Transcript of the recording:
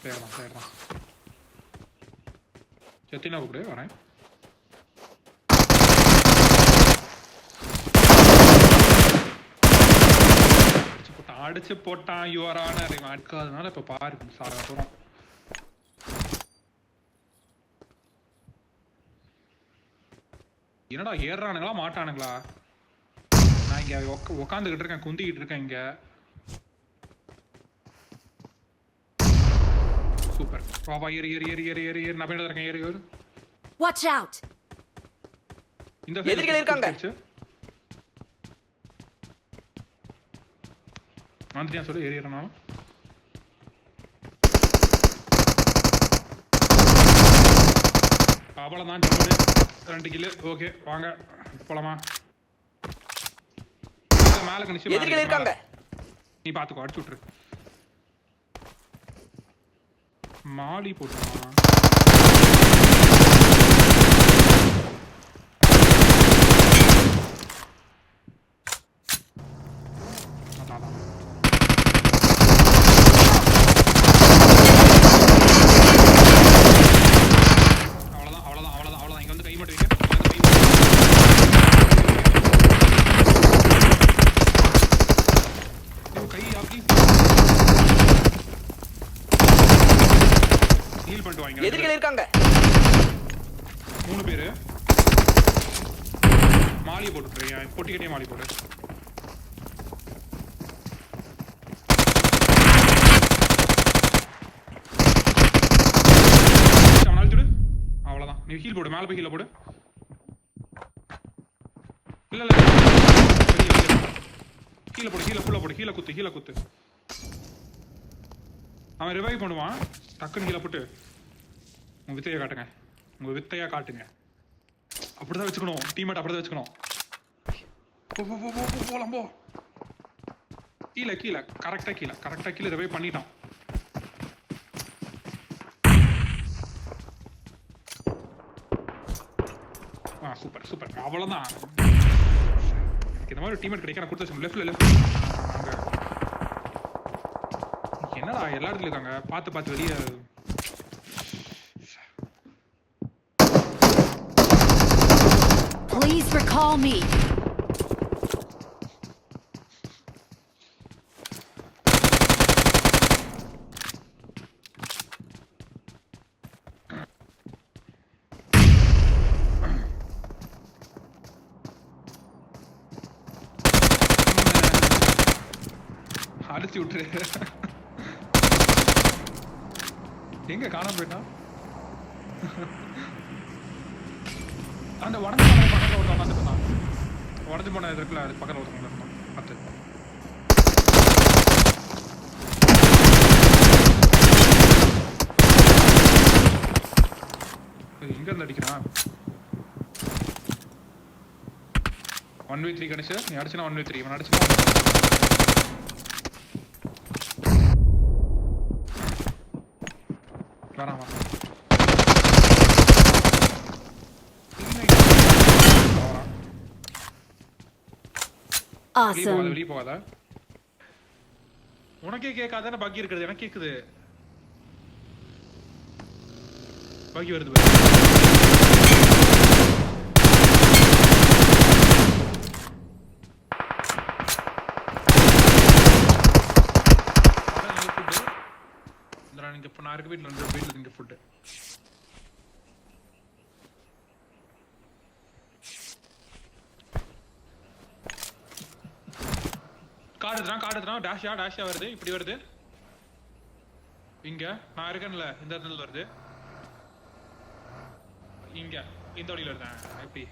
சரிதான் செத்தினா கூப்பிடு வரேன். அடிச்சு போட்டான் யுவரான அடிக்காதனால இப்ப பாரு சார போறோம். என்னடா ஏறானுங்களா மாட்டானுங்களா? நான் இங்க உக்காந்துகிட்டு இருக்கேன், குந்திக்கிட்டு இருக்கேன் இங்க. சூப்பர் வா ஏறி ஏறி ஏறி ஏறி ஏறி ஏறி நான் போயிட்டு இருக்கேன். ஏறி ஏறு. Watch out. இந்த எதிரிகள் இருக்காங்க. வந்துட்டியா சொல்லு ஏறி ஏறணும். அவ்வளோதான் 2 கிலோ. ஓகே வாங்க போலாமா? மேல கணிச்சு இருக்காங்க. நீ பாத்துக்கோ அடிச்சு விட்டுரு. மாலி போட்டுமா எதிரிகள் இருக்காங்க. 3 பேரு. மாலி போட்டுறியா? பொட்டிக்கிட்டே மாலி போடு. அவ்வளவுதான். நீ ஹீல் போடு, மேல போய் ஹீல போடு. இல்ல ஹீல போடு, ஹீல ஃபுல்லா போடு, ஹீல குத்து. அவன் ரிவைவ் பண்ணுவான். டக்குன்னு ஹீல போட்டு உங்க வித்தையை காட்டுங்க. அப்படிதான் வச்சுக்கணும். டீம்மேட் அப்படிதான் வச்சுக்கணும். போலாம் போ. கீழே கரெக்டா கீழே ரிவைவ் பண்ணிட்டான். சூப்பர் அவ்வளவுதான். இந்த மாதிரி டீம்மேட் கிடைக்க கொடுத்து லெஃப்ட்ல என்னடா எல்லா இடத்துல இருக்காங்க. பார்த்து வெளியே. Please recall me. அடிச்சு விட்டுரு. எங்க காணாம போயிட்டான்? அந்த உடஞ்சு போன பக்கத்தில் ஒருத்தவங்க வந்துருந்தான். உடஞ்சு போன இருக்குல்ல அது பக்கத்தில் ஒருத்தவங்க இருந்தான். பார்த்து எங்க இருந்து அடிக்கிறான்? 1v3 கணிச்சு நீ அடிச்சுனா 1v3 இவன் அடிச்சுனா வரான். வெளியே போகாத. உனக்கே கேட்காதானே பக்கி இருக்கிறது. எனக்கு கேக்குது. பக்கி வருது. நான் இருக்க வீட்டுல 2 வீட்டுல இங்க ஃபுட்டு. காடுதுறான். டேஷா வருது. இப்படி வருது. இங்க நான் இருக்கேன்ல இந்த இடத்துல வருது. இங்க இந்த வழியில வருது. எப்படி